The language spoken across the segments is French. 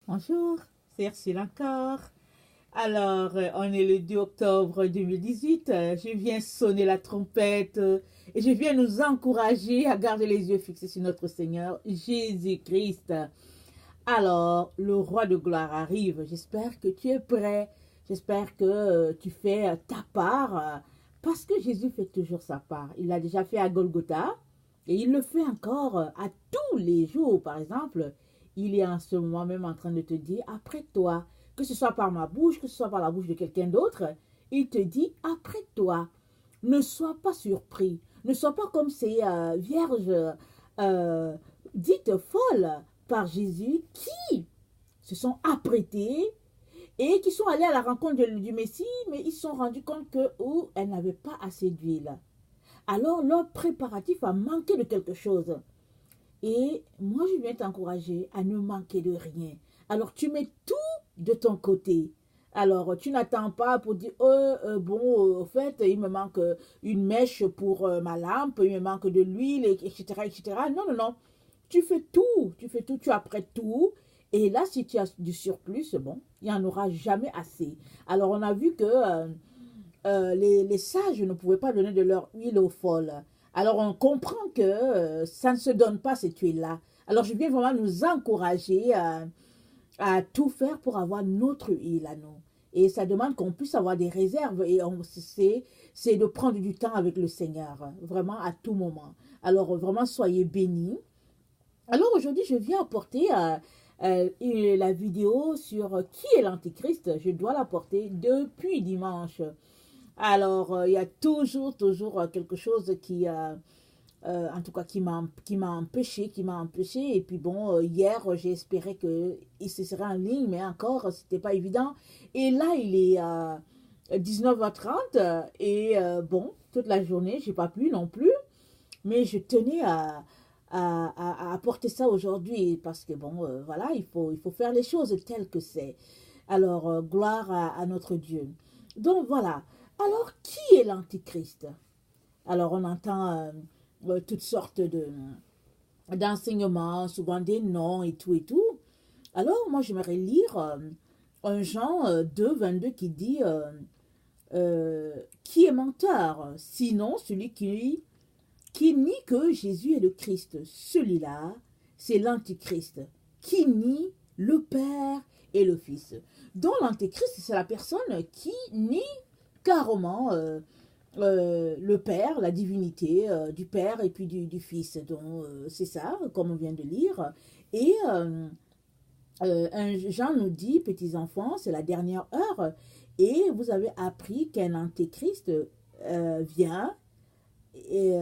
Bonjour, c'est Ursule encore. Alors, on est le 2 octobre 2018. Je viens sonner la trompette et je viens nous encourager à garder les yeux fixés sur notre Seigneur Jésus-Christ. Alors, le roi de gloire arrive. J'espère que tu es prêt. J'espère que tu fais ta part parce que Jésus fait toujours sa part. Il l'a déjà fait à Golgotha et il le fait encore à tous les jours. Par exemple, il est en ce moment même en train de te dire après toi, que ce soit par ma bouche, que ce soit par la bouche de quelqu'un d'autre, il te dit après toi. Ne sois pas surpris. Ne sois pas comme ces vierges euh, dites folles par Jésus qui se sont apprêtées et qui sont allées à la rencontre du Messie, mais ils se sont rendus compte que elles n'avaient pas assez d'huile. Alors leur préparatif a manqué de quelque chose. Et moi, je viens t'encourager à ne manquer de rien. Alors tu mets tout de ton côté. Alors, tu n'attends pas pour dire, au fait, il me manque une mèche pour ma lampe, il me manque de l'huile, etc., etc. Non, non, non. Tu apprêtes tout. Et là, si tu as du surplus, bon, il n'y en aura jamais assez. Alors, on a vu que les sages ne pouvaient pas donner de leur huile aux folles. Alors, on comprend que ça ne se donne pas cette huile-là. Alors, je viens vraiment nous encourager à tout faire pour avoir notre huile à nous. Et ça demande qu'on puisse avoir des réserves et c'est de prendre du temps avec le Seigneur, vraiment à tout moment. Alors vraiment, soyez bénis. Alors aujourd'hui, je viens apporter la vidéo sur qui est l'Antichrist. Je dois l'apporter depuis dimanche. Alors, il y a toujours quelque chose qui, en tout cas, qui m'a empêché. Et puis bon, hier, j'ai espéré que il se serait en ligne, mais encore, c'était pas évident. Et là, il est 19h30 et bon, toute la journée, j'ai pas pu non plus, mais je tenais à apporter ça aujourd'hui parce que bon, voilà, il faut faire les choses telles que c'est. Alors, gloire à notre Dieu. Donc voilà. Alors, qui est l'Antichrist? Alors, on entend toutes sortes d'enseignements, souvent des noms et tout et tout. Alors, moi, j'aimerais lire un Jean 2, 22 qui dit qui est menteur, sinon celui qui nie que Jésus est le Christ. Celui-là, c'est l'Antichrist, qui nie le Père et le Fils. Donc, l'Antichrist, c'est la personne qui nie carrément le Père, la divinité du Père et puis du Fils. Donc, c'est ça, comme on vient de lire. Et Jean nous dit, petits enfants, c'est la dernière heure. Et vous avez appris qu'un antéchrist vient. Et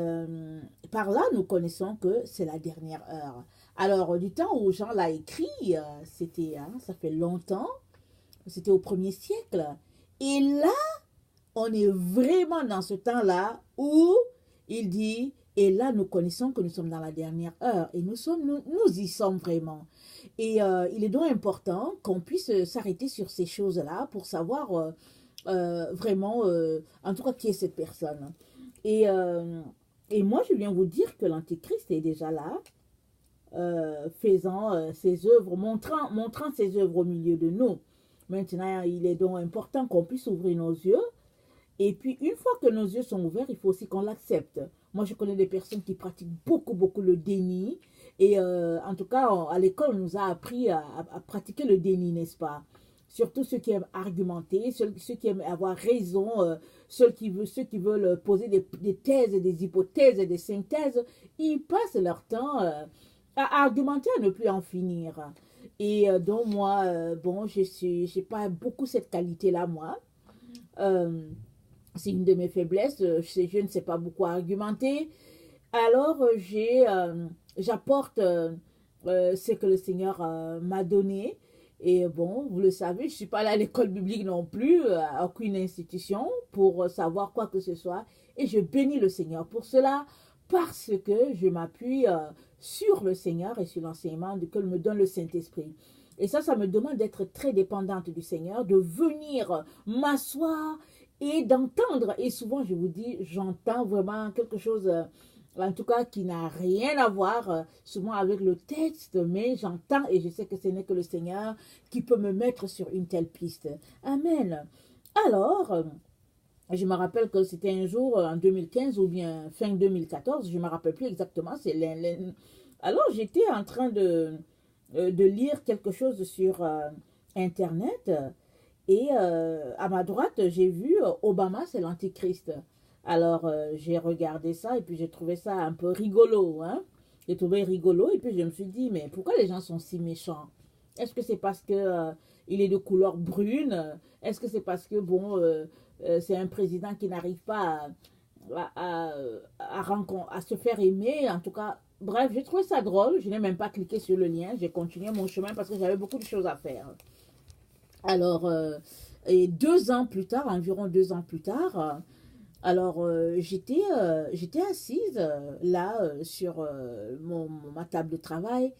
par là, nous connaissons que c'est la dernière heure. Alors, du temps où Jean l'a écrit, c'était, hein, ça fait longtemps, c'était au 1er siècle. Et là, on est vraiment dans ce temps-là où il dit, et là nous connaissons que nous sommes dans la dernière heure, et nous y sommes vraiment. Et il est donc important qu'on puisse s'arrêter sur ces choses-là pour savoir vraiment, en tout cas, qui est cette personne. Et, euh, et moi, je viens vous dire que l'Antéchrist est déjà là, faisant ses œuvres, montrant ses œuvres au milieu de nous. Maintenant, il est donc important qu'on puisse ouvrir nos yeux et puis, une fois que nos yeux sont ouverts, il faut aussi qu'on l'accepte. Moi, je connais des personnes qui pratiquent beaucoup le déni. Et en tout cas, à l'école, on nous a appris à pratiquer le déni, n'est-ce pas? Surtout ceux qui aiment argumenter, ceux qui aiment avoir raison, ceux qui veulent poser des thèses, des hypothèses, des synthèses, ils passent leur temps à argumenter, à ne plus en finir. Et donc, moi, bon, j'ai pas beaucoup cette qualité-là, moi. Euh, c'est une de mes faiblesses. Je ne sais pas beaucoup argumenter. Alors, j'apporte ce que le Seigneur m'a donné. Et bon, vous le savez, je ne suis pas allée à l'école biblique non plus, à aucune institution, pour savoir quoi que ce soit. Et je bénis le Seigneur pour cela, parce que je m'appuie sur le Seigneur et sur l'enseignement que me donne le Saint-Esprit. Et ça me demande d'être très dépendante du Seigneur, de venir m'asseoir et d'entendre. Et souvent, je vous dis, j'entends vraiment quelque chose en tout cas qui n'a rien à voir souvent avec le texte, mais j'entends et je sais que ce n'est que le Seigneur qui peut me mettre sur une telle piste. Amen. Alors, je me rappelle que c'était un jour en 2015 ou bien fin 2014, je ne me rappelle plus exactement. Alors, j'étais en train de lire quelque chose sur Internet et à ma droite, j'ai vu Obama, c'est l'antichrist. Alors, j'ai regardé ça et puis j'ai trouvé ça un peu rigolo. Hein? J'ai trouvé rigolo et puis je me suis dit, mais pourquoi les gens sont si méchants? Est-ce que c'est parce que il est de couleur brune? Est-ce que c'est parce que, bon, c'est un président qui n'arrive pas à se faire aimer? En tout cas, bref, j'ai trouvé ça drôle. Je n'ai même pas cliqué sur le lien. J'ai continué mon chemin parce que j'avais beaucoup de choses à faire. Alors, et 2 ans plus tard, environ 2 ans plus tard, alors j'étais assise là sur ma table de travail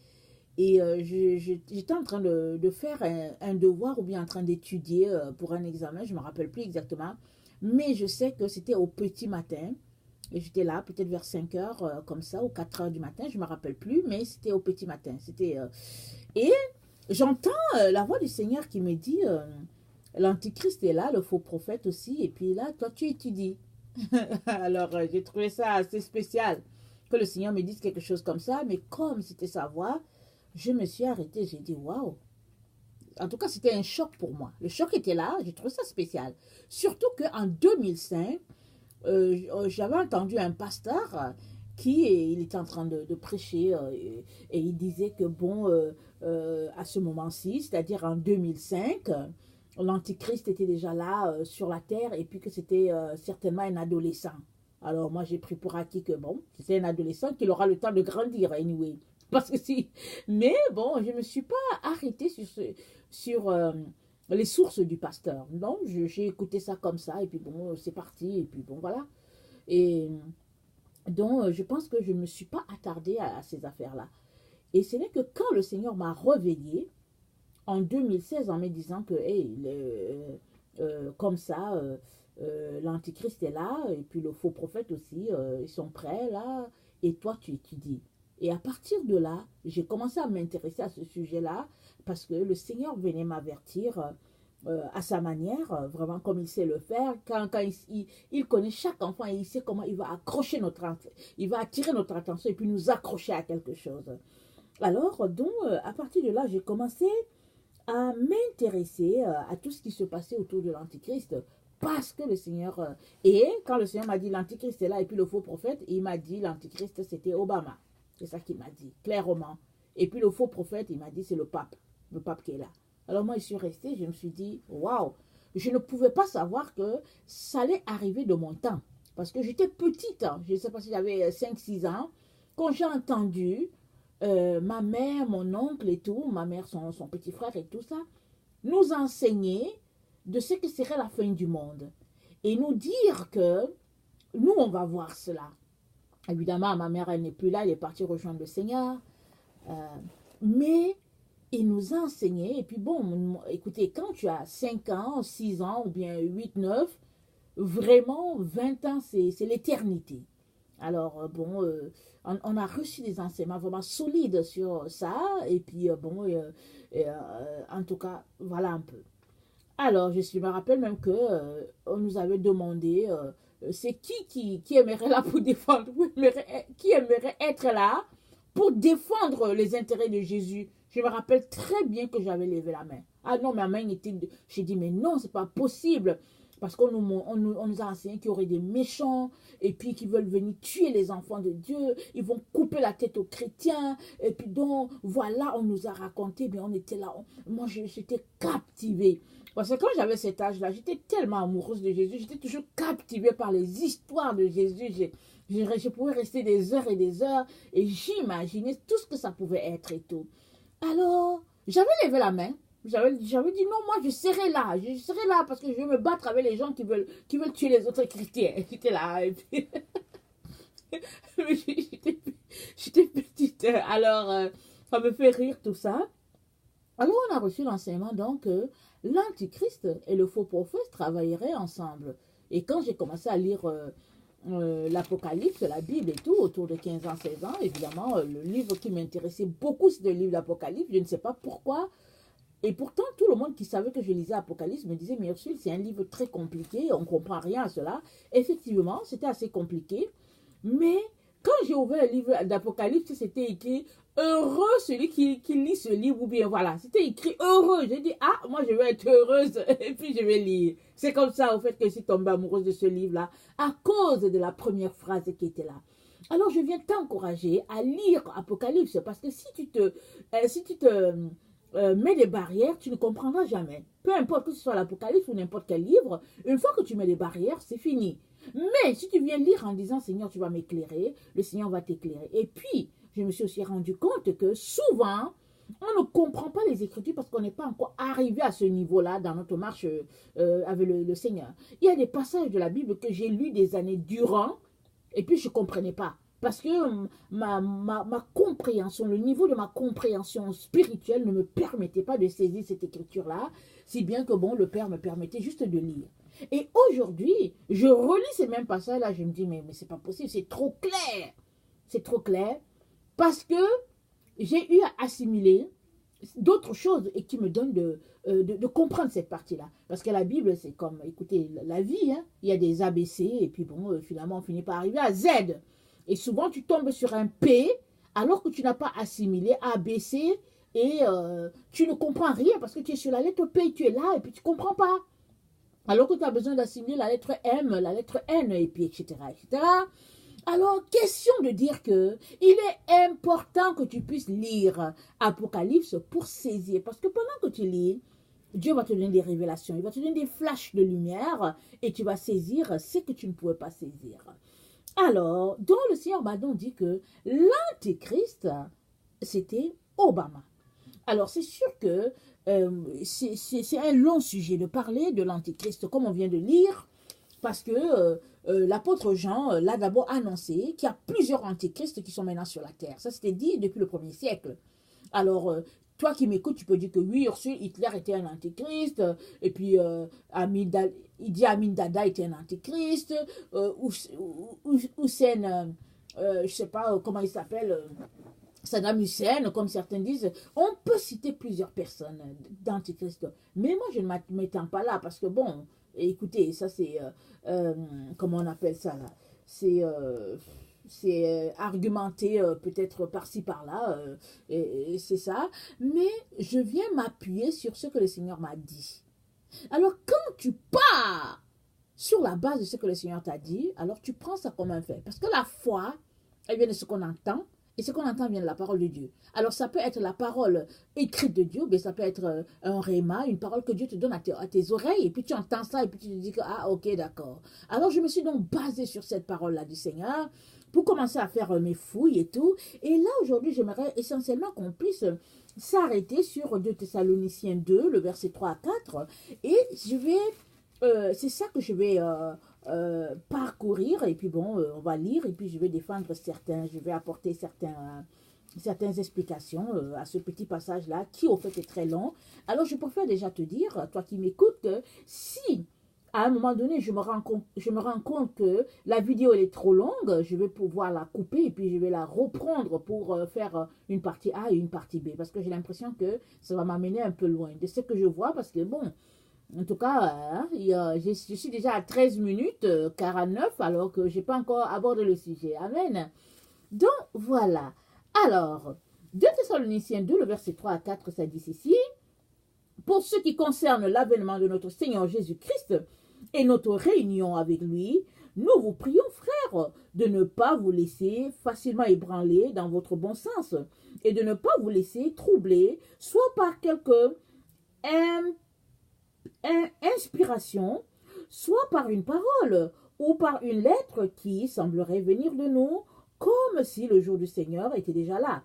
et j'étais en train de faire un devoir ou bien en train d'étudier pour un examen, je ne me rappelle plus exactement, mais je sais que c'était au petit matin. Et j'étais là, peut-être vers 5 heures, comme ça, ou 4 heures du matin, je ne me rappelle plus, mais c'était au petit matin. Et j'entends la voix du Seigneur qui me dit, l'Antichrist est là, le faux prophète aussi, et puis là, toi, tu étudies. Alors, j'ai trouvé ça assez spécial que le Seigneur me dise quelque chose comme ça, mais comme c'était sa voix, je me suis arrêtée, j'ai dit, waouh. En tout cas, c'était un choc pour moi. Le choc était là, j'ai trouvé ça spécial. Surtout qu'en 2005, j'avais entendu un pasteur il était en train de prêcher et il disait que bon, à ce moment-ci, c'est-à-dire en 2005, l'Antichrist était déjà là sur la terre et puis que c'était certainement un adolescent. Alors moi j'ai pris pour acquis que bon, c'est un adolescent qu'il aura le temps de grandir anyway. Parce que si... Mais bon, je ne me suis pas arrêtée sur les sources du pasteur. Non, j'ai écouté ça comme ça et puis bon, c'est parti et puis bon voilà. Et donc je pense que je ne me suis pas attardée à ces affaires-là. Et ce n'est que quand le Seigneur m'a réveillée, en 2016 en me disant que hey, comme ça, l'Antichrist est là, et puis le faux prophète aussi, ils sont prêts là, et toi tu étudies. Et à partir de là, j'ai commencé à m'intéresser à ce sujet-là, parce que le Seigneur venait m'avertir à sa manière, vraiment comme il sait le faire, quand il connaît chaque enfant et il sait comment il va accrocher il va attirer notre attention et puis nous accrocher à quelque chose. Alors, donc, à partir de là, j'ai commencé à m'intéresser à tout ce qui se passait autour de l'Antichrist parce que le Seigneur... et quand le Seigneur m'a dit l'Antichrist est là et puis le faux prophète, il m'a dit l'Antichrist c'était Obama. C'est ça qu'il m'a dit, clairement. Et puis le faux prophète, il m'a dit c'est le pape qui est là. Alors moi, je suis restée, je me suis dit, waouh, je ne pouvais pas savoir que ça allait arriver de mon temps. Parce que j'étais petite, hein, je ne sais pas si j'avais 5-6 ans, quand j'ai entendu ma mère, mon oncle et tout, ma mère, son petit frère et tout ça, nous enseigner de ce que serait la fin du monde. Et nous dire que nous, on va voir cela. Évidemment, ma mère, elle n'est plus là, elle est partie rejoindre le Seigneur. Euh, mais il nous a enseigné. Et puis bon, écoutez, quand tu as 5 ans, 6 ans ou bien 8, 9, vraiment, 20 ans, c'est l'éternité. Alors, bon, on a reçu des enseignements vraiment solides sur ça. Et puis, bon, en tout cas, voilà un peu. Alors, je me rappelle même que on nous avait demandé c'est qui aimerait là pour défendre, qui aimerait être là pour défendre les intérêts de Jésus. Je me rappelle très bien que j'avais levé la main. Ah non, ma main était... J'ai dit, mais non, c'est pas possible. Parce on nous a enseigné qu'il y aurait des méchants et puis qui veulent venir tuer les enfants de Dieu. Ils vont couper la tête aux chrétiens. Et puis donc, voilà, on nous a raconté, mais on était là. Moi, j'étais captivée. Parce que quand j'avais cet âge-là, j'étais tellement amoureuse de Jésus. J'étais toujours captivée par les histoires de Jésus. Je pouvais rester des heures et des heures et j'imaginais tout ce que ça pouvait être et tout. Alors, j'avais levé la main. J'avais dit non, moi je serai là parce que je vais me battre avec les gens qui veulent tuer les autres chrétiens. J'étais là et puis j'étais petite. Alors, ça me fait rire tout ça. Alors, on a reçu l'enseignement donc que l'Antichrist et le faux prophète travailleraient ensemble. Et quand j'ai commencé à lire l'Apocalypse, la Bible et tout, autour de 15 ans, 16 ans. Évidemment, le livre qui m'intéressait beaucoup, c'est le livre d'Apocalypse. Je ne sais pas pourquoi. Et pourtant, tout le monde qui savait que je lisais Apocalypse me disait, mais Ursule, c'est un livre très compliqué, on ne comprend rien à cela. Effectivement, c'était assez compliqué. Mais quand j'ai ouvert le livre d'Apocalypse, c'était écrit heureux celui qui lit ce livre, ou bien voilà, c'était écrit heureux. J'ai dit, ah, moi je vais être heureuse, et puis je vais lire. C'est comme ça, au fait, que je suis tombée amoureuse de ce livre-là, à cause de la première phrase qui était là. Alors, je viens t'encourager à lire Apocalypse, parce que si tu te mets des barrières, tu ne comprendras jamais. Peu importe que ce soit l'Apocalypse ou n'importe quel livre, une fois que tu mets des barrières, c'est fini. Mais si tu viens lire en disant, Seigneur, tu vas m'éclairer, le Seigneur va t'éclairer. Et puis, je me suis aussi rendu compte que souvent, on ne comprend pas les Écritures parce qu'on n'est pas encore arrivé à ce niveau-là dans notre marche avec le Seigneur. Il y a des passages de la Bible que j'ai lus des années durant et puis je ne comprenais pas. Parce que ma compréhension, le niveau de ma compréhension spirituelle ne me permettait pas de saisir cette écriture-là, si bien que bon, le Père me permettait juste de lire. Et aujourd'hui, je relis ces mêmes passages-là, je me dis, mais c'est pas possible, c'est trop clair. C'est trop clair, parce que j'ai eu à assimiler d'autres choses et qui me donnent de comprendre cette partie-là. Parce que la Bible, c'est comme, écoutez, la vie, hein, il y a des ABC, et puis bon, finalement, on finit par arriver à Z. Et souvent, tu tombes sur un P, alors que tu n'as pas assimilé A, B, C, et tu ne comprends rien, parce que tu es sur la lettre P, tu es là, et puis tu ne comprends pas. Alors que tu as besoin d'assimiler la lettre M, la lettre N, et puis etc., etc. Alors, question de dire que il est important que tu puisses lire Apocalypse pour saisir. Parce que pendant que tu lis, Dieu va te donner des révélations, il va te donner des flashs de lumière et tu vas saisir ce que tu ne pouvais pas saisir. Alors, donc le Seigneur m'a donc dit que l'Antéchrist, c'était Obama. Alors, c'est sûr que c'est un long sujet de parler de l'Antéchrist, comme on vient de lire, parce que l'apôtre Jean l'a d'abord annoncé qu'il y a plusieurs antéchrists qui sont maintenant sur la terre. Ça, c'était dit depuis le 1er siècle. Alors, toi qui m'écoutes, tu peux dire que oui, Ursule, Hitler était un antéchrist, et puis Idi Amin Dada était un antéchrist, Hussein, je ne sais pas comment il s'appelle, Saddam Hussein, comme certains disent, on peut citer plusieurs personnes d'antéchrist. Mais moi, je ne m'étends pas là, parce que bon, écoutez, ça c'est, comment on appelle ça là, c'est argumenté peut-être par-ci par-là, et c'est ça, mais je viens m'appuyer sur ce que le Seigneur m'a dit. Alors quand tu pars sur la base de ce que le Seigneur t'a dit, alors tu prends ça comme un fait, parce que la foi, elle vient de ce qu'on entend, et ce qu'on entend vient de la parole de Dieu. Alors ça peut être la parole écrite de Dieu, mais ça peut être un réma, une parole que Dieu te donne à tes oreilles, et puis tu entends ça, et puis tu te dis que, ah ok, d'accord. Alors je me suis donc basée sur cette parole-là du Seigneur, pour commencer à faire mes fouilles et tout. Et là, aujourd'hui, j'aimerais essentiellement qu'on puisse s'arrêter sur 2 Thessaloniciens 2, le verset 3 à 4, et je vais, c'est ça que je vais parcourir, et puis bon, on va lire, et puis je vais défendre je vais apporter certaines explications à ce petit passage-là, qui au fait est très long. Alors je préfère déjà te dire, toi qui m'écoutes, que si à un moment donné je me rends compte que la vidéo elle est trop longue, je vais pouvoir la couper, et puis je vais la reprendre pour faire une partie A et une partie B, parce que j'ai l'impression que ça va m'amener un peu loin de ce que je vois, parce que bon, en tout cas, je suis déjà à 13 minutes 49, alors que je n'ai pas encore abordé le sujet. Amen. Donc, voilà. Alors, 2 Thessaloniciens 2, le verset 3 à 4, ça dit ceci. Pour ce qui concerne l'avènement de notre Seigneur Jésus-Christ et notre réunion avec lui, nous vous prions, frères, de ne pas vous laisser facilement ébranler dans votre bon sens et de ne pas vous laisser troubler, soit par quelque inspiration, soit par une parole ou par une lettre qui semblerait venir de nous, comme si le jour du Seigneur était déjà là.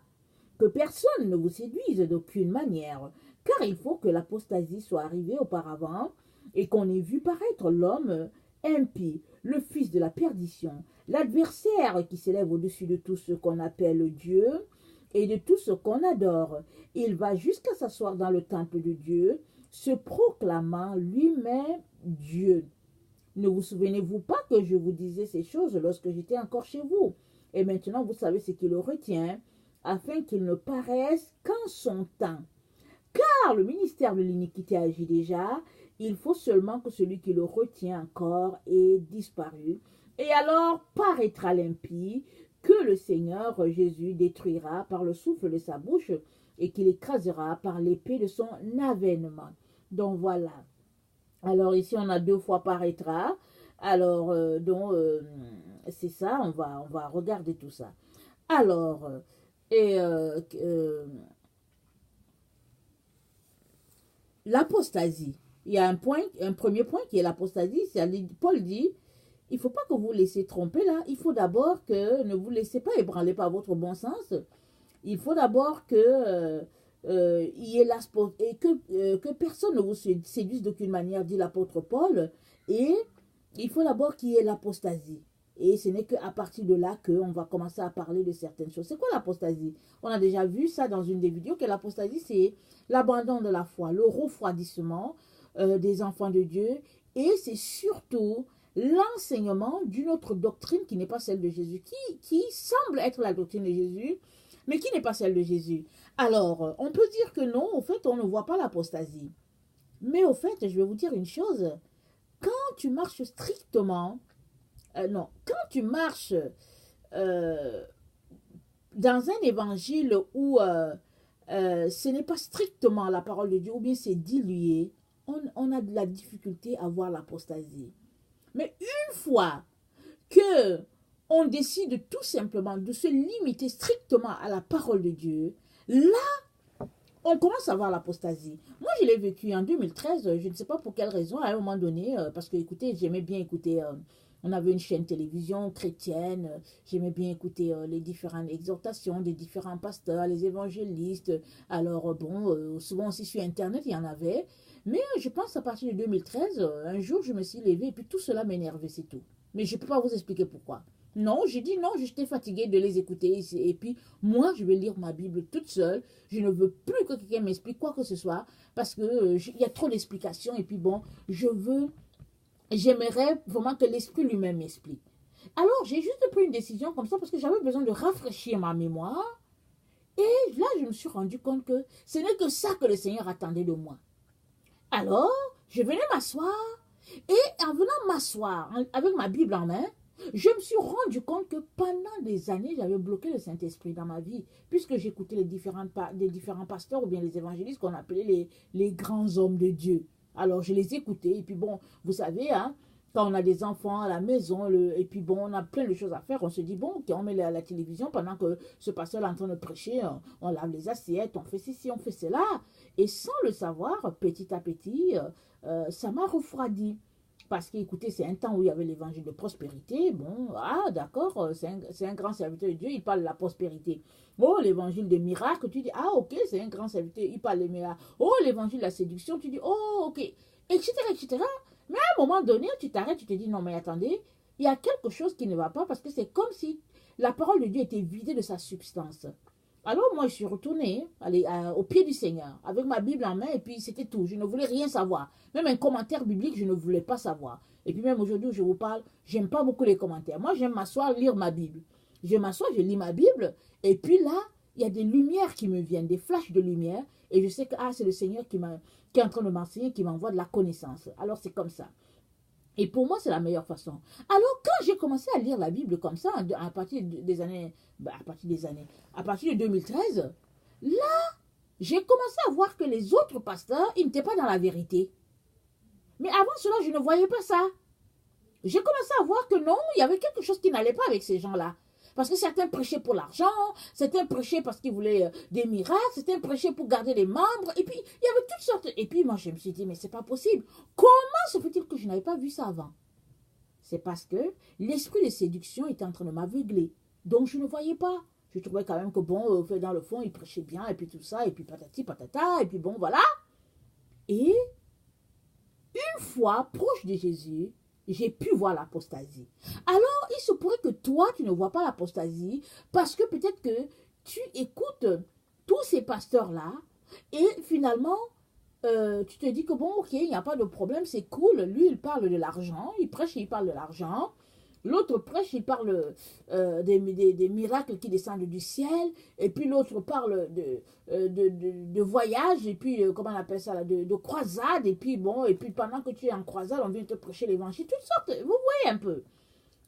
Que personne ne vous séduise d'aucune manière, car il faut que l'apostasie soit arrivée auparavant et qu'on ait vu paraître l'homme impie, le fils de la perdition, l'adversaire qui s'élève au-dessus de tout ce qu'on appelle Dieu et de tout ce qu'on adore. Il va jusqu'à s'asseoir dans le temple de Dieu, se proclamant lui-même Dieu. Ne vous souvenez-vous pas que je vous disais ces choses lorsque j'étais encore chez vous? Et maintenant, vous savez ce qui le retient, afin qu'il ne paraisse qu'en son temps. Car le ministère de l'iniquité agit déjà, il faut seulement que celui qui le retient encore ait disparu. Et alors paraîtra l'impie que le Seigneur Jésus détruira par le souffle de sa bouche et qu'il écrasera par l'épée de son avènement. Donc voilà. Alors ici on a 2 fois paraîtra. Alors c'est ça, on va regarder tout ça. Alors, l'apostasie. Il y a un premier point qui est l'apostasie. Paul dit, il ne faut pas que vous vous laissiez tromper là. Il faut d'abord que ne vous laissez pas ébranler par votre bon sens. Il faut d'abord que y ait et que personne ne vous séduise d'aucune manière, dit l'apôtre Paul. Et il faut d'abord qu'il y ait l'apostasie. Et ce n'est qu'à partir de là qu'on va commencer à parler de certaines choses. C'est quoi l'apostasie? On a déjà vu ça dans une des vidéos, que l'apostasie, c'est l'abandon de la foi, le refroidissement des enfants de Dieu. Et c'est surtout l'enseignement d'une autre doctrine qui n'est pas celle de Jésus, qui semble être la doctrine de Jésus, mais qui n'est pas celle de Jésus. Alors, on peut dire que non, au fait, on ne voit pas l'apostasie. Mais au fait, je vais vous dire une chose. Quand tu marches strictement, quand tu marches dans un évangile où ce n'est pas strictement la parole de Dieu, ou bien c'est dilué, on a de la difficulté à voir l'apostasie. Mais une fois que on décide tout simplement de se limiter strictement à la parole de Dieu, là, on commence à voir l'apostasie. Moi, je l'ai vécu en 2013, je ne sais pas pour quelle raison, à un moment donné, parce que, écoutez, j'aimais bien écouter, on avait une chaîne télévision chrétienne, j'aimais bien écouter les différentes exhortations des différents pasteurs, les évangélistes. Alors, souvent aussi sur Internet, il y en avait. Mais je pense à partir de 2013, un jour, je me suis levée et puis tout cela m'énervait, c'est tout. Mais je ne peux pas vous expliquer pourquoi. Non, j'ai dit non, j'étais fatiguée de les écouter. Et puis, moi, je vais lire ma Bible toute seule. Je ne veux plus que quelqu'un m'explique quoi que ce soit parce qu'il y a trop d'explications. Et puis, bon, j'aimerais vraiment que l'Esprit lui-même m'explique. Alors, j'ai juste pris une décision comme ça parce que j'avais besoin de rafraîchir ma mémoire. Et là, je me suis rendu compte que ce n'est que ça que le Seigneur attendait de moi. Alors, je venais m'asseoir. Et en venant m'asseoir avec ma Bible en main, je me suis rendu compte que pendant des années, j'avais bloqué le Saint-Esprit dans ma vie, puisque j'écoutais les différents pasteurs ou bien les évangélistes qu'on appelait les grands hommes de Dieu. Alors, je les écoutais, et puis bon, vous savez, hein, quand on a des enfants à la maison, et puis bon, on a plein de choses à faire, on se dit, bon, ok, on met la télévision pendant que ce pasteur est en train de prêcher, on lave les assiettes, on fait ceci, on fait cela. Et sans le savoir, petit à petit, ça m'a refroidi. Parce qu'écoutez, c'est un temps où il y avait l'évangile de prospérité. Bon, d'accord, c'est un grand serviteur de Dieu, il parle de la prospérité. Oh, l'évangile de miracle, tu dis, ok, c'est un grand serviteur, il parle de miracle. Oh, l'évangile de la séduction, tu dis, oh, ok, etc., etc. Mais à un moment donné, tu t'arrêtes, tu te dis, non, mais attendez, il y a quelque chose qui ne va pas parce que c'est comme si la parole de Dieu était vidée de sa substance. Alors moi, je suis retournée au pied du Seigneur, avec ma Bible en main, et puis c'était tout. Je ne voulais rien savoir. Même un commentaire biblique, je ne voulais pas savoir. Et puis même aujourd'hui où je vous parle, j'aime pas beaucoup les commentaires. Moi, j'aime m'asseoir, lire ma Bible. Je m'assois, je lis ma Bible, et puis là, il y a des lumières qui me viennent, des flashs de lumière, et je sais que c'est le Seigneur qui est en train de m'enseigner, qui m'envoie de la connaissance. Alors c'est comme ça. Et pour moi, c'est la meilleure façon. Alors, quand j'ai commencé à lire la Bible comme ça, à partir de 2013, là, j'ai commencé à voir que les autres pasteurs, ils n'étaient pas dans la vérité. Mais avant cela, je ne voyais pas ça. J'ai commencé à voir que non, il y avait quelque chose qui n'allait pas avec ces gens-là. Parce que certains prêchaient pour l'argent, certains prêchaient parce qu'ils voulaient des miracles, certains prêchaient pour garder les membres, et puis il y avait toutes sortes. Et puis moi je me suis dit, mais c'est pas possible. Comment se fait-il que je n'avais pas vu ça avant? C'est parce que l'esprit de séduction était en train de m'aveugler. Donc je ne voyais pas. Je trouvais quand même que bon, dans le fond, il prêchait bien, et puis tout ça, et puis patati patata, et puis bon, voilà. Et une fois proche de Jésus, j'ai pu voir l'apostasie. Alors, il se pourrait que toi, tu ne vois pas l'apostasie parce que peut-être que tu écoutes tous ces pasteurs-là et finalement, tu te dis que bon, ok, il n'y a pas de problème, c'est cool. Lui, il parle de l'argent, il prêche et il parle de l'argent. L'autre prêche, il parle des miracles qui descendent du ciel. Et puis l'autre parle de voyage, et puis, comment on appelle ça, là, de croisade. Et puis bon, et puis pendant que tu es en croisade, on vient te prêcher l'évangile. Toutes sortes, vous voyez un peu.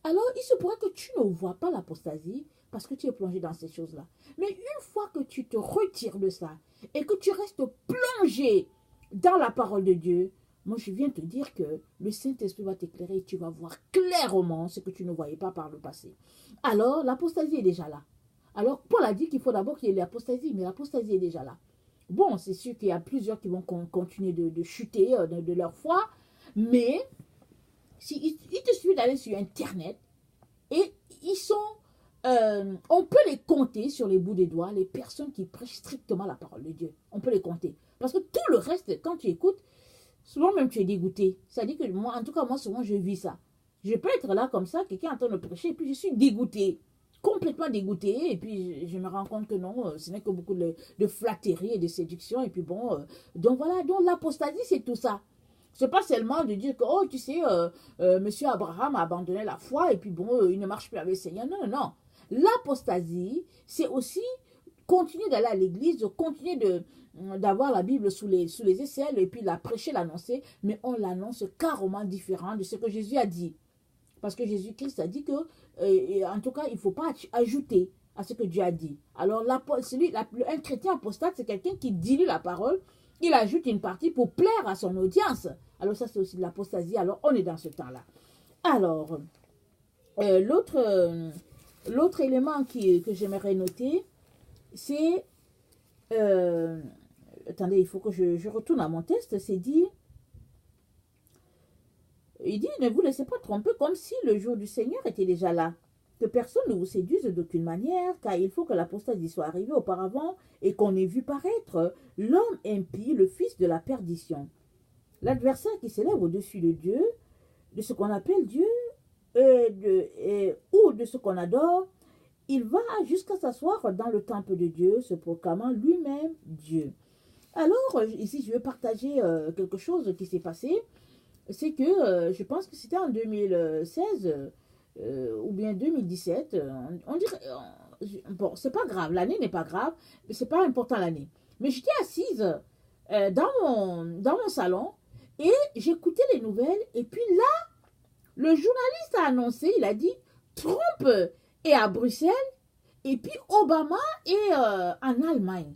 Alors, il se pourrait que tu ne vois pas l'apostasie parce que tu es plongé dans ces choses-là. Mais une fois que tu te retires de ça et que tu restes plongé dans la parole de Dieu, moi je viens te dire que le Saint-Esprit va t'éclairer et tu vas voir clairement ce que tu ne voyais pas par le passé. Alors, l'apostasie est déjà là. Alors, Paul a dit qu'il faut d'abord qu'il y ait l'apostasie, mais l'apostasie est déjà là. Bon, c'est sûr qu'il y a plusieurs qui vont continuer de chuter de leur foi, mais si, il te suffit d'aller sur Internet et ils sont, on peut les compter sur les bouts des doigts, les personnes qui prêchent strictement la parole de Dieu. On peut les compter. Parce que tout le reste, quand tu écoutes, souvent même tu es dégoûté. Ça dit que moi, en tout cas, moi, souvent, je vis ça. Je peux être là comme ça, quelqu'un entend me prêcher, et puis je suis dégoûté. Complètement dégoûté, et puis je me rends compte que non, ce n'est que beaucoup de flatterie et de séduction, et puis bon, donc voilà, donc l'apostasie, c'est tout ça. C'est pas seulement de dire que, oh, tu sais, monsieur Abraham a abandonné la foi, et puis bon, il ne marche plus avec le Seigneur. Non, non, non. L'apostasie, c'est aussi continuer d'aller à l'église, continuer d'avoir la Bible sous les aisselles, et puis la prêcher, l'annoncer, mais on l'annonce carrément différent de ce que Jésus a dit. Parce que Jésus-Christ a dit que, en tout cas, il ne faut pas ajouter à ce que Dieu a dit. Alors, un chrétien apostate, c'est quelqu'un qui dilue la parole, il ajoute une partie pour plaire à son audience. Alors, ça, c'est aussi de l'apostasie. Alors, on est dans ce temps-là. Alors, l'autre élément que j'aimerais noter, c'est... attendez, il faut que je retourne à mon texte. C'est dit... Il dit, ne vous laissez pas tromper comme si le jour du Seigneur était déjà là. Que personne ne vous séduise d'aucune manière, car il faut que l'apostasie soit arrivée auparavant et qu'on ait vu paraître l'homme impie, le fils de la perdition. L'adversaire qui s'élève au-dessus de Dieu, de ce qu'on appelle Dieu, ou de ce qu'on adore, il va jusqu'à s'asseoir dans le temple de Dieu, se proclamant lui-même Dieu. Alors, ici, je vais partager quelque chose qui s'est passé. C'est que je pense que c'était en 2016 ou bien 2017. On dirait, bon, c'est pas grave, l'année n'est pas grave, mais c'est pas important l'année. Mais j'étais assise dans mon salon et j'écoutais les nouvelles. Et puis là, le journaliste a annoncé, il a dit Trump est à Bruxelles et puis Obama est en Allemagne.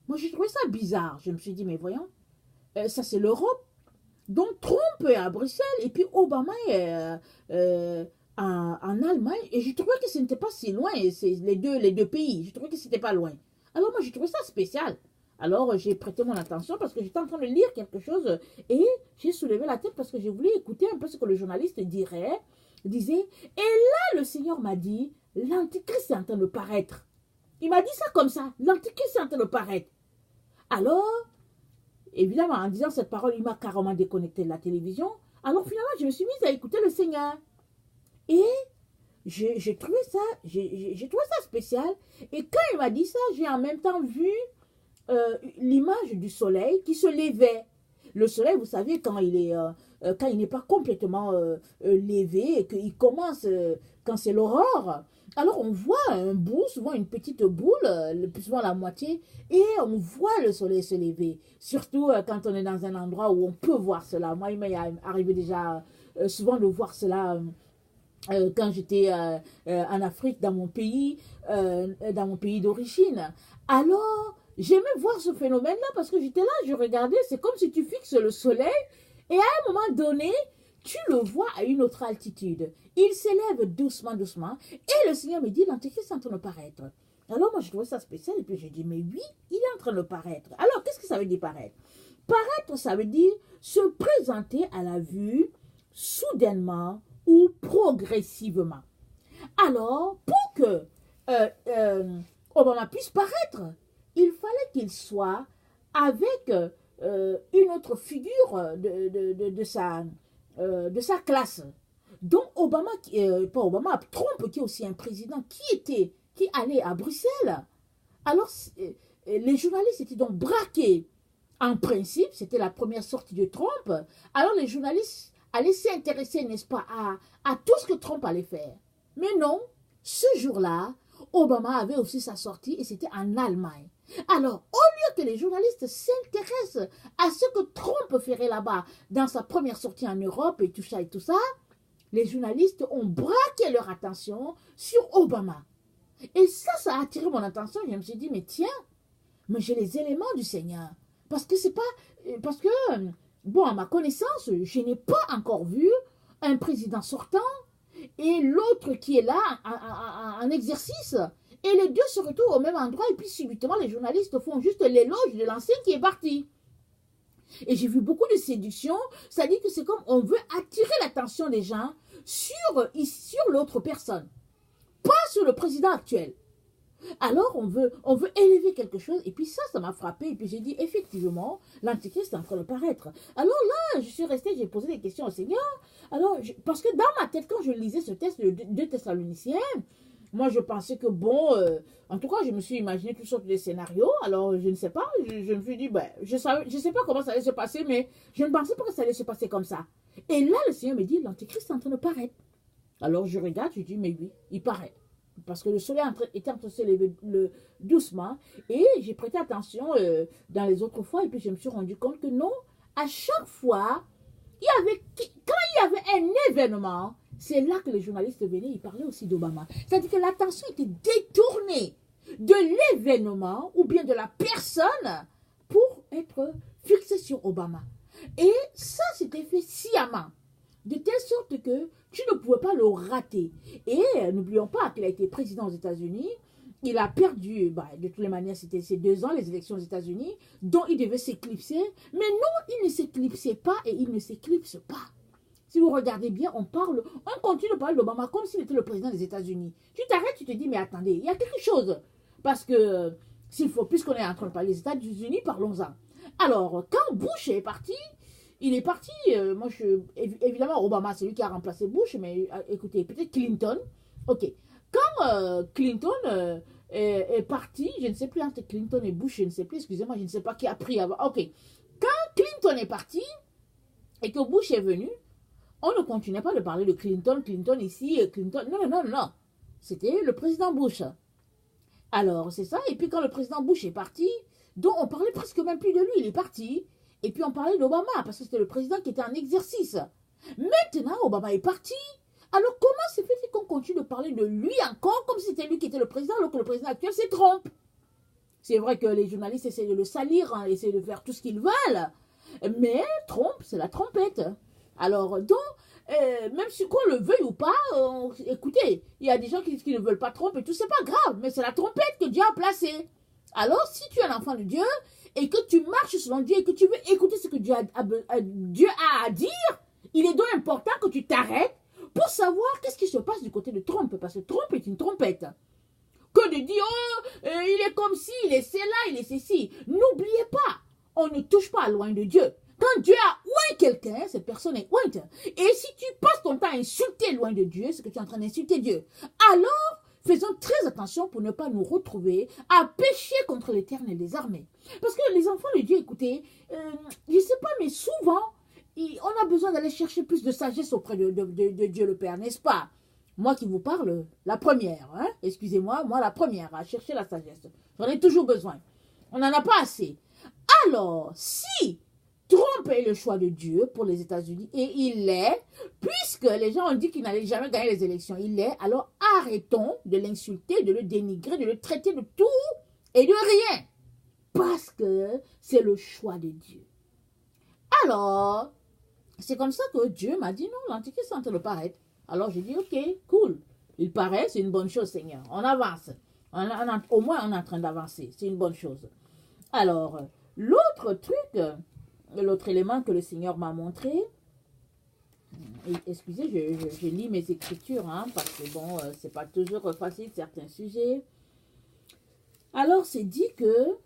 Moi, j'ai trouvé ça bizarre. Je me suis dit, mais voyons, ça c'est l'Europe. Donc Trump est à Bruxelles et puis Obama est en Allemagne. Et je trouvais que ce n'était pas si loin, les deux pays. Je trouvais que ce n'était pas loin. Alors moi, j'ai trouvé ça spécial. Alors j'ai prêté mon attention parce que j'étais en train de lire quelque chose et j'ai soulevé la tête parce que je voulais écouter un peu ce que le journaliste disait. Et là, le Seigneur m'a dit, l'Antichrist est en train de paraître. Il m'a dit ça comme ça, l'Antichrist est en train de paraître. Alors... Évidemment, en disant cette parole, il m'a carrément déconnecté de la télévision. Alors finalement, je me suis mise à écouter le Seigneur. Et j'ai trouvé ça spécial. Et quand il m'a dit ça, j'ai en même temps vu l'image du soleil qui se levait. Le soleil, vous savez, quand il n'est pas complètement levé et qu'il commence, quand c'est l'aurore, alors on voit un bout, souvent une petite boule, souvent la moitié, et on voit le soleil se lever. Surtout quand on est dans un endroit où on peut voir cela. Moi, il m'est arrivé déjà souvent de voir cela quand j'étais en Afrique, dans mon pays d'origine. Alors, j'aimais voir ce phénomène-là parce que j'étais là, je regardais, c'est comme si tu fixes le soleil et à un moment donné, tu le vois à une autre altitude. Il s'élève doucement, doucement et le Seigneur me dit, l'Antéchrist est en train de paraître. Alors moi, je trouvais ça spécial et puis j'ai dit, mais oui, il est en train de paraître. Alors, qu'est-ce que ça veut dire paraître? Paraître, ça veut dire se présenter à la vue soudainement ou progressivement. Alors, pour que Obama puisse paraître, il fallait qu'il soit avec une autre figure de sa classe. Donc Obama, pas Obama, Trump, qui est aussi un président, qui allait à Bruxelles. Alors les journalistes étaient donc braqués En principe, c'était la première sortie de Trump. Alors les journalistes allaient s'intéresser, n'est-ce pas, à tout ce que Trump allait faire. Mais non, ce jour-là, Obama avait aussi sa sortie et c'était en Allemagne. Alors, au lieu que les journalistes s'intéressent à ce que Trump ferait là-bas dans sa première sortie en Europe et tout ça, les journalistes ont braqué leur attention sur Obama. Et ça a attiré mon attention. Je me suis dit, mais tiens, mais j'ai les éléments du Seigneur. Parce que, bon, à ma connaissance, je n'ai pas encore vu un président sortant et l'autre qui est là en exercice. Et les deux se retrouvent au même endroit et puis subitement, les journalistes font juste l'éloge de l'ancien qui est parti. Et j'ai vu beaucoup de séduction, c'est-à-dire que c'est comme on veut attirer l'attention des gens sur l'autre personne, pas sur le président actuel. Alors on veut élever quelque chose et puis ça m'a frappé et puis j'ai dit effectivement l'antichrist est en train de paraître. Alors là je suis restée, j'ai posé des questions au Seigneur. Alors parce que dans ma tête quand je lisais ce texte de 2 Thessaloniciens, moi je pensais que bon, en tout cas je me suis imaginé toutes sortes de scénarios. Alors je ne sais pas, je me suis dit ben je sais pas comment ça allait se passer, mais je ne pensais pas que ça allait se passer comme ça. Et là le Seigneur me dit l'antichrist est en train de paraître. Alors je regarde, je dis mais oui, il paraît. Parce que le soleil était en train de se lever doucement. Et j'ai prêté attention dans les autres fois. Et puis je me suis rendu compte que non, à chaque fois, quand il y avait un événement, c'est là que les journalistes venaient, ils parlaient aussi d'Obama. C'est-à-dire que l'attention était détournée de l'événement ou bien de la personne pour être fixée sur Obama. Et ça, c'était fait sciemment. De telle sorte que tu ne pouvais pas le rater. Et n'oublions pas qu'il a été président aux États-Unis. Il a perdu, de toutes les manières, c'était ces 2 ans, les élections aux États-Unis, dont il devait s'éclipser. Mais non, il ne s'éclipsait pas et il ne s'éclipse pas. Si vous regardez bien, on continue de parler d'Obama comme s'il était le président des États-Unis. Tu t'arrêtes, tu te dis, mais attendez, il y a quelque chose. Parce que, puisqu'on est en train de parler des États-Unis, parlons-en. Alors, quand Bush est parti, il est parti, évidemment, Obama, c'est lui qui a remplacé Bush, mais écoutez, peut-être Clinton. Ok. Quand Clinton est parti, je ne sais plus entre Clinton et Bush, je ne sais plus, excusez-moi, je ne sais pas qui a pris avant. Ok. Quand Clinton est parti et que Bush est venu, on ne continuait pas de parler de Clinton ici, Clinton. Non. C'était le président Bush. Alors, c'est ça. Et puis quand le président Bush est parti, donc on parlait presque même plus de lui, il est parti. Et puis on parlait d'Obama, parce que c'était le président qui était en exercice. Maintenant, Obama est parti. Alors comment se fait-il qu'on continue de parler de lui encore, comme si c'était lui qui était le président, alors que le président actuel, c'est Trump? C'est vrai que les journalistes essaient de le salir, essaient de faire tout ce qu'ils veulent. Mais Trump, c'est la trompette. Alors, donc, même si qu'on le veuille ou pas, écoutez, il y a des gens qui ne veulent pas Trump et tout, c'est pas grave, mais c'est la trompette que Dieu a placée. Alors, si tu es un enfant de Dieu, et que tu marches selon Dieu et que tu veux écouter ce que Dieu a à dire, il est donc important que tu t'arrêtes pour savoir qu'est-ce qui se passe du côté de Trump, parce que Trump est une trompette. Que de dire, il est comme ci, il est cela, il est ceci. N'oubliez pas, on ne touche pas loin de Dieu. Quand Dieu a oint quelqu'un, cette personne est ointe. Et si tu passes ton temps à insulter loin de Dieu, c'est que tu es en train d'insulter Dieu. Alors, faisons très attention pour ne pas nous retrouver à pécher contre l'Éternel des armées. Parce que les enfants de Dieu, écoutez, je ne sais pas, mais souvent, on a besoin d'aller chercher plus de sagesse auprès de Dieu le Père, n'est-ce pas? Moi qui vous parle, la première, excusez-moi, moi la première à chercher la sagesse. J'en ai toujours besoin. On n'en a pas assez. Alors, si Trump est le choix de Dieu pour les États-Unis, et il l'est, puisque les gens ont dit qu'il n'allait jamais gagner les élections, il l'est, alors arrêtons de l'insulter, de le dénigrer, de le traiter de tout et de rien. Parce que c'est le choix de Dieu. Alors, c'est comme ça que Dieu m'a dit non, l'Antichrist est en train de paraître. Alors j'ai dit ok, cool. Il paraît, c'est une bonne chose, Seigneur. On avance. Au moins, on est en train d'avancer. C'est une bonne chose. Alors, l'autre truc, l'autre élément que le Seigneur m'a montré, excusez, je lis mes écritures, parce que bon, c'est pas toujours facile certains sujets. Alors, c'est dit que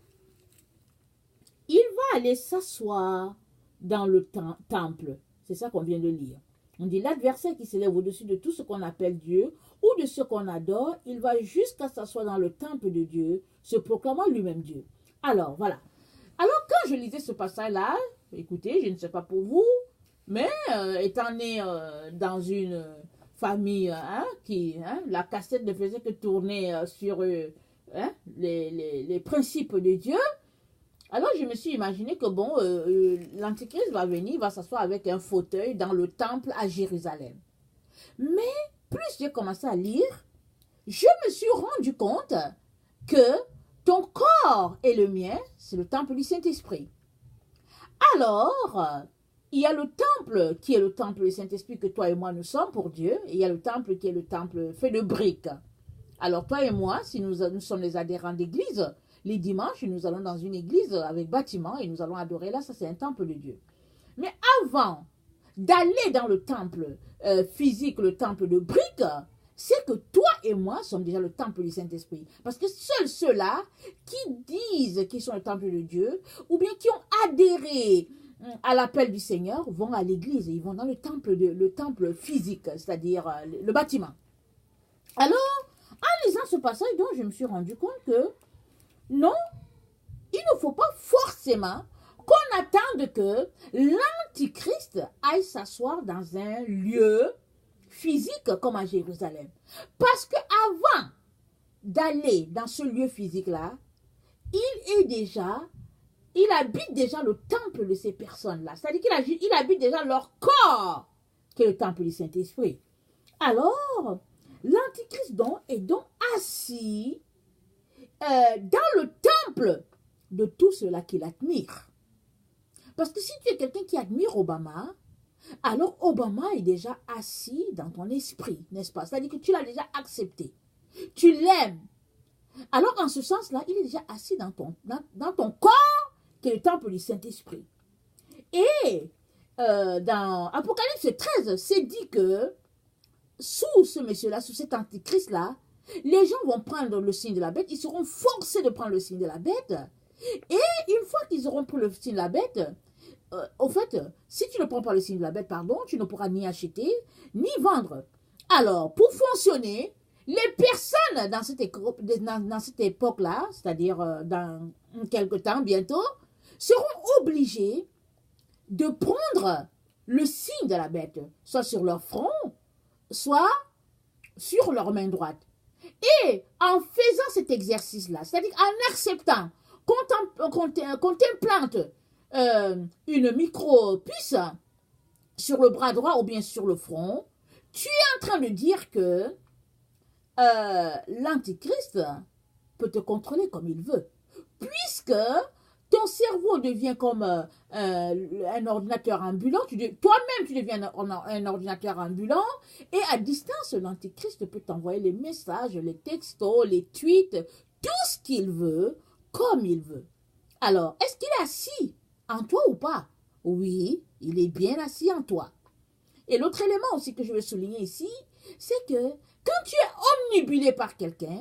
il va aller s'asseoir dans le temple. C'est ça qu'on vient de lire. On dit l'adversaire qui s'élève au-dessus de tout ce qu'on appelle Dieu ou de ce qu'on adore, il va jusqu'à s'asseoir dans le temple de Dieu, se proclamant lui-même Dieu. Alors, voilà. Alors, quand je lisais ce passage-là, écoutez, je ne sais pas pour vous, mais étant né dans une famille qui, la cassette ne faisait que tourner sur les principes de Dieu, alors je me suis imaginé que bon, l'Antichrist va venir, va s'asseoir avec un fauteuil dans le temple à Jérusalem. Mais plus j'ai commencé à lire, je me suis rendu compte que ton corps et le mien, c'est le temple du Saint-Esprit. Alors, il y a le temple qui est le temple du Saint-Esprit que toi et moi nous sommes pour Dieu, et il y a le temple qui est le temple fait de briques. Alors toi et moi, si nous sommes les adhérents d'église, les dimanches, nous allons dans une église avec bâtiment et nous allons adorer là, ça c'est un temple de Dieu. Mais avant d'aller dans le temple physique, le temple de briques, c'est que toi et moi sommes déjà le temple du Saint-Esprit. Parce que seuls ceux-là qui disent qu'ils sont le temple de Dieu, ou bien qui ont adhéré à l'appel du Seigneur, vont à l'église, ils vont dans le temple physique, c'est-à-dire le bâtiment. Alors, en lisant ce passage, donc, je me suis rendu compte que non, il ne faut pas forcément qu'on attende que l'Antichrist aille s'asseoir dans un lieu physique comme à Jérusalem. Parce que avant d'aller dans ce lieu physique-là, il habite déjà le temple de ces personnes-là. C'est-à-dire qu'il habite déjà leur corps, qui est le temple du Saint-Esprit. Alors, l'Antichrist donc est donc assis dans le temple de tout cela qu'il admire. Parce que si tu es quelqu'un qui admire Obama, alors Obama est déjà assis dans ton esprit, n'est-ce pas? C'est-à-dire que tu l'as déjà accepté. Tu l'aimes. Alors en ce sens-là, il est déjà assis dans ton corps, qui est le temple du Saint-Esprit. Et dans Apocalypse 13, c'est dit que sous ce monsieur-là, sous cet antichrist-là, les gens vont prendre le signe de la bête, ils seront forcés de prendre le signe de la bête. Et une fois qu'ils auront pris le signe de la bête, au fait, si tu ne prends pas le signe de la bête, pardon, tu ne pourras ni acheter, ni vendre. Alors, pour fonctionner, les personnes dans cette époque-là, c'est-à-dire dans quelque temps, bientôt, seront obligées de prendre le signe de la bête, soit sur leur front, soit sur leur main droite. Et en faisant cet exercice-là, c'est-à-dire en acceptant qu'on t'implante une micro-puce sur le bras droit ou bien sur le front, tu es en train de dire que l'Antichrist peut te contrôler comme il veut. Puisque ton cerveau devient comme un ordinateur ambulant, toi-même tu deviens un ordinateur ambulant, et à distance, l'Antichrist peut t'envoyer les messages, les textos, les tweets, tout ce qu'il veut, comme il veut. Alors, est-ce qu'il est assis en toi ou pas? Oui, il est bien assis en toi. Et l'autre élément aussi que je veux souligner ici, c'est que quand tu es omnibulé par quelqu'un,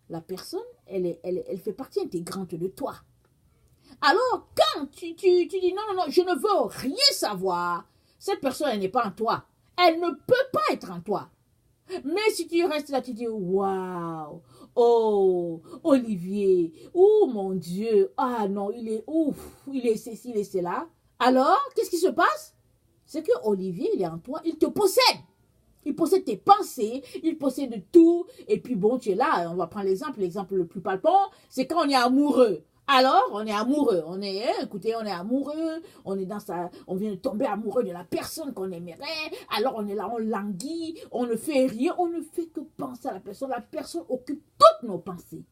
la personne, elle fait partie intégrante de toi. Alors, quand tu dis non, je ne veux rien savoir, cette personne, elle n'est pas en toi. Elle ne peut pas être en toi. Mais si tu restes là, tu dis waouh, oh, Olivier, oh mon Dieu, ah non, il est ouf, il est ceci, il est cela. Alors, qu'est-ce qui se passe? C'est que Olivier, il est en toi, il te possède. Il possède tes pensées, il possède tout. Et puis bon, tu es là, on va prendre l'exemple le plus palpant, c'est quand on est amoureux. Alors, on est amoureux, écoutez, on est amoureux, on vient de tomber amoureux de la personne qu'on aimerait, alors on est là, on languit, on ne fait rien, on ne fait que penser à la personne occupe toutes nos pensées.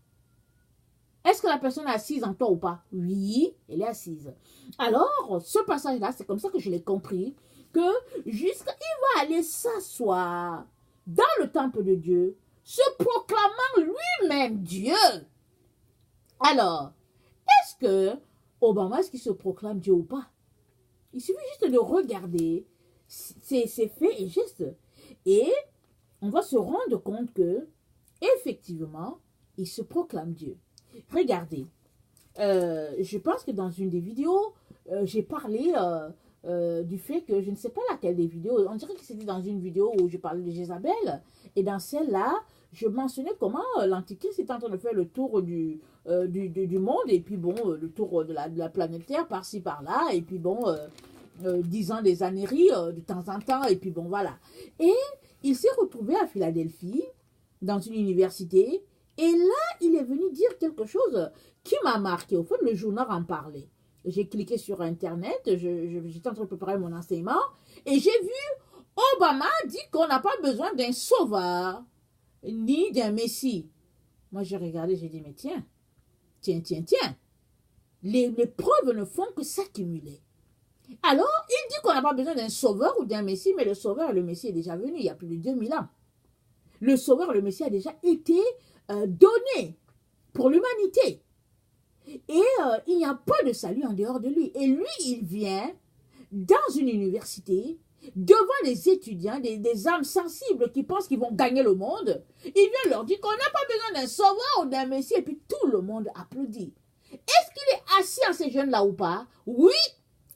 Est-ce que la personne est assise en toi ou pas? Oui, elle est assise. Alors, ce passage-là, c'est comme ça que je l'ai compris, que il va aller s'asseoir dans le temple de Dieu, se proclamant lui-même Dieu. Alors, est-ce que Obama, est-ce qu'il se proclame Dieu ou pas? Il suffit juste de regarder ses faits et gestes. Et on va se rendre compte que, effectivement, il se proclame Dieu. Regardez, je pense que dans une des vidéos, j'ai parlé du fait que, je ne sais pas laquelle des vidéos, on dirait que c'était dans une vidéo où je parlais de Jézabel, et dans celle-là, je mentionnais comment l'Antichrist est en train de faire le tour du monde, et puis bon, le tour de la planète Terre, par-ci, par-là, et puis bon, 10 ans des annéries de temps en temps, et puis bon, voilà. Et il s'est retrouvé à Philadelphie, dans une université, et là, il est venu dire quelque chose qui m'a marqué. Au fait, le journal en parlait. J'ai cliqué sur Internet, j'étais en train de préparer mon enseignement, et j'ai vu Obama dit qu'on n'a pas besoin d'un sauveur, ni d'un messie. Moi, j'ai regardé, j'ai dit, mais tiens, les preuves ne font que s'accumuler. Alors, il dit qu'on n'a pas besoin d'un sauveur ou d'un messie, mais le sauveur et le messie est déjà venu il y a plus de 2000 ans. Le sauveur et le messie a déjà été donné pour l'humanité. Et il n'y a pas de salut en dehors de lui. Et lui, il vient dans une université, devant les étudiants, des âmes sensibles qui pensent qu'ils vont gagner le monde. Il vient leur dire qu'on n'a pas besoin d'un sauveur ou d'un messie, et puis tout le monde applaudit. Est-ce qu'il est assis en ces jeunes-là ou pas? Oui,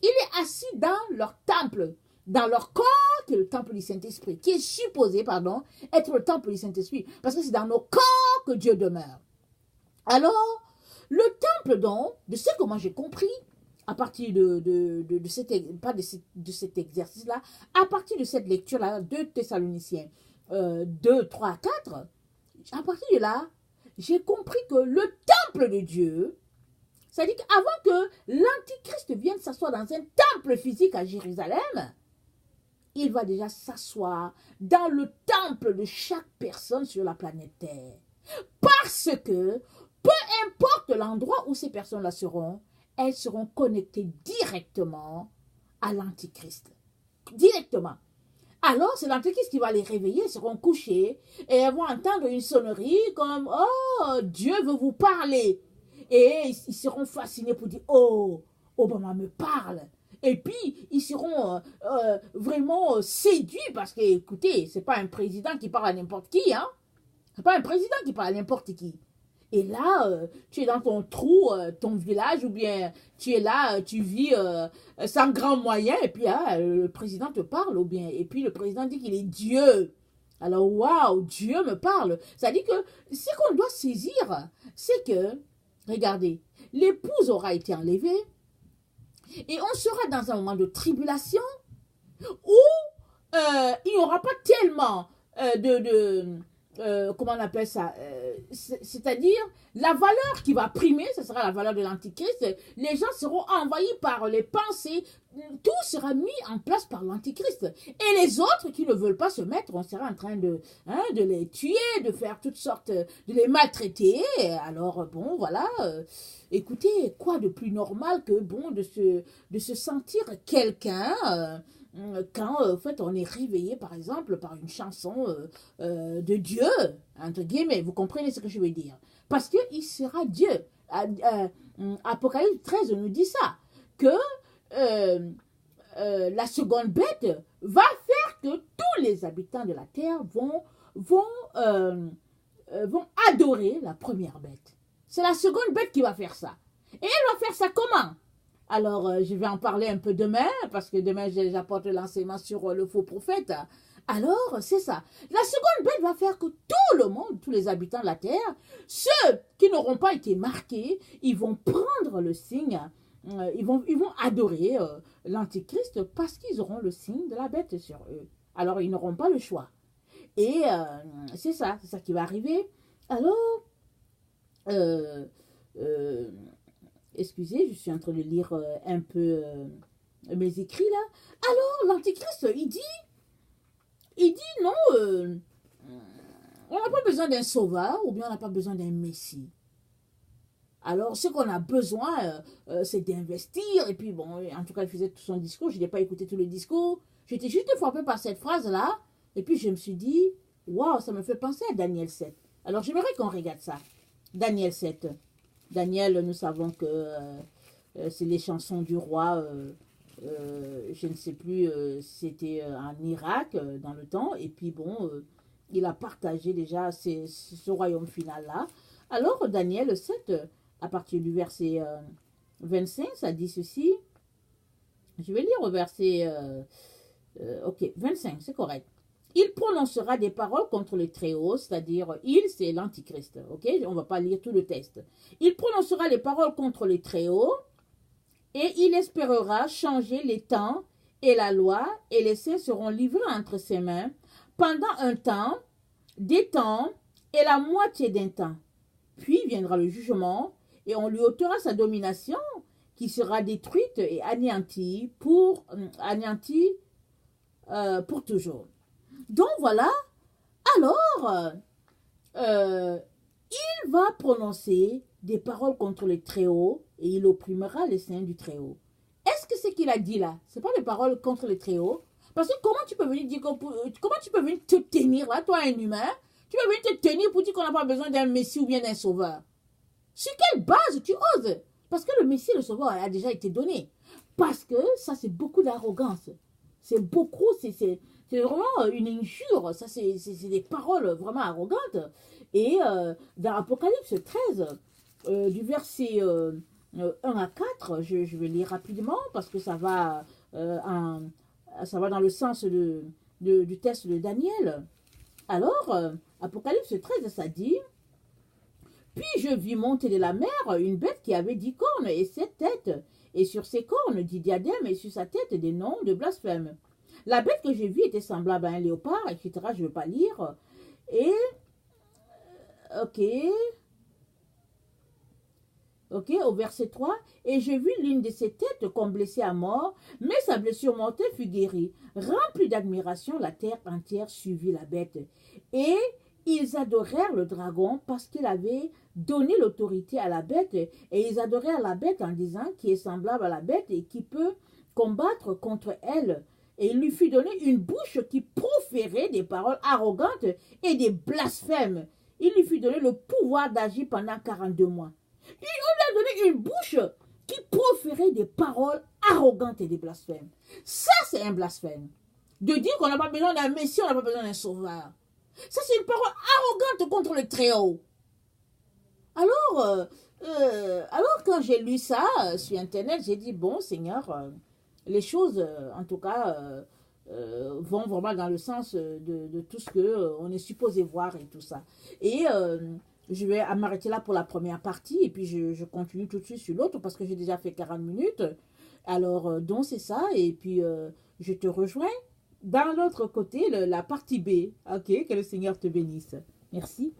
il est assis dans leur temple, dans leur corps, qui est le temple du Saint-Esprit, qui est supposé, être le temple du Saint-Esprit, parce que c'est dans nos corps que Dieu demeure. Alors, le temple, donc, de ce que moi j'ai compris, à partir de cet exercice-là, à partir de cette lecture-là, de Thessaloniciens 2, 3, 4, à partir de là, j'ai compris que le temple de Dieu, c'est-à-dire qu'avant que l'Antichrist vienne s'asseoir dans un temple physique à Jérusalem, il va déjà s'asseoir dans le temple de chaque personne sur la planète Terre. Parce que, peu importe l'endroit où ces personnes-là seront, elles seront connectées directement à l'Antichrist. Directement. Alors, c'est l'Antichrist qui va les réveiller, elles seront couchées, et elles vont entendre une sonnerie comme « Oh, Dieu veut vous parler !» Et ils seront fascinés pour dire « Oh, Obama me parle !» Et puis, ils seront vraiment séduits parce que, écoutez, c'est pas un président qui parle à n'importe qui, hein. C'est pas un président qui parle à n'importe qui. Et là, tu es dans ton trou, ton village, ou bien tu es là, tu vis sans grand moyen, et puis le président te parle, ou bien, et puis le président dit qu'il est Dieu. Alors, waouh, Dieu me parle. Ça dit que ce qu'on doit saisir, c'est que, regardez, l'épouse aura été enlevée, et on sera dans un moment de tribulation où il n'y aura pas tellement comment on appelle ça, c'est-à-dire la valeur qui va primer, ce sera la valeur de l'Antichrist. Les gens seront envahis par les pensées, tout sera mis en place par l'Antichrist. Et les autres qui ne veulent pas se mettre, on sera en train de les tuer, de faire toutes sortes, de les maltraiter. Alors bon, voilà, écoutez, quoi de plus normal que bon de se sentir quelqu'un quand en fait on est réveillé par exemple par une chanson de Dieu, entre guillemets, vous comprenez ce que je veux dire, parce qu'il sera Dieu. Apocalypse 13 nous dit ça, que la seconde bête va faire que tous les habitants de la terre vont adorer la première bête. C'est la seconde bête qui va faire ça. Et elle va faire ça comment? Alors, je vais en parler un peu demain, parce que demain, j'apporte l'enseignement sur le faux prophète. Alors, c'est ça. La seconde bête va faire que tout le monde, tous les habitants de la terre, ceux qui n'auront pas été marqués, ils vont prendre le signe, ils vont adorer l'Antichrist parce qu'ils auront le signe de la bête sur eux. Alors, ils n'auront pas le choix. Et c'est ça qui va arriver. Alors, excusez, je suis en train de lire un peu mes écrits là. Alors, l'Antichrist, il dit non, on n'a pas besoin d'un sauveur ou bien on n'a pas besoin d'un messie. Alors, ce qu'on a besoin, c'est d'investir. Et puis, bon, en tout cas, il faisait tout son discours. Je n'ai pas écouté tout le discours. J'étais juste frappée par cette phrase-là. Et puis, je me suis dit, waouh, ça me fait penser à Daniel 7. Alors, j'aimerais qu'on regarde ça. Daniel 7. Daniel, nous savons que c'est les chansons du roi, je ne sais plus, c'était en Irak dans le temps, et puis bon, il a partagé déjà ce royaume final-là. Alors, Daniel 7, à partir du verset 25, ça dit ceci. Je vais lire au verset, ok, 25, c'est correct. il prononcera des paroles contre le Très-Haut, c'est-à-dire il, c'est l'Antichrist, ok? On ne va pas lire tout le texte. Il prononcera les paroles contre le Très-Haut et il espérera changer les temps et la loi, et les saints seront livrés entre ses mains pendant un temps, des temps et la moitié d'un temps. Puis viendra le jugement et on lui ôtera sa domination qui sera détruite et anéantie pour toujours. Donc voilà, alors, il va prononcer des paroles contre le Très-Haut et il opprimera les saints du Très-Haut. Est-ce que ce qu'il a dit là, c'est pas des paroles contre le Très-Haut? Parce que comment tu peux venir dire comment tu peux venir te tenir là, toi un humain, tu peux venir te tenir pour dire qu'on n'a pas besoin d'un Messie ou bien d'un Sauveur? Sur quelle base tu oses? Parce que le Messie et le Sauveur a déjà été donné. Parce que ça, c'est beaucoup d'arrogance. C'est beaucoup, c'est vraiment une injure. Ça, c'est des paroles vraiment arrogantes. Et dans Apocalypse 13, du verset 1 à 4, je vais lire rapidement parce que ça va dans le sens du texte de Daniel. Alors, Apocalypse 13, ça dit: puis je vis monter de la mer une bête qui avait 10 cornes et 7 têtes, et sur ses cornes 10 diadèmes, et sur sa tête des noms de blasphème. La bête que j'ai vue était semblable à un léopard, etc. Je ne vais pas lire. Et, ok, au verset 3, et j'ai vu l'une de ses têtes comme blessée à mort, mais sa blessure mortelle fut guérie. Remplie d'admiration, la terre entière suivit la bête. Et ils adorèrent le dragon parce qu'il avait donné l'autorité à la bête, et ils adorèrent la bête en disant qui est semblable à la bête et qui peut combattre contre elle. Et il lui fut donné une bouche qui proférait des paroles arrogantes et des blasphèmes. Il lui fut donné le pouvoir d'agir pendant 42 mois. Il lui a donné une bouche qui proférait des paroles arrogantes et des blasphèmes. Ça, c'est un blasphème. De dire qu'on n'a pas besoin d'un Messie, on n'a pas besoin d'un Sauveur. Ça, c'est une parole arrogante contre le Très-Haut. Alors, quand j'ai lu ça sur Internet, j'ai dit, bon, Seigneur, les choses, en tout cas, vont vraiment dans le sens de tout ce qu'on est supposé voir et tout ça. Et je vais m'arrêter là pour la première partie, et puis je continue tout de suite sur l'autre, parce que j'ai déjà fait 40 minutes. Alors, donc, c'est ça, et puis je te rejoins dans l'autre côté, la partie B. Ok, que le Seigneur te bénisse. Merci.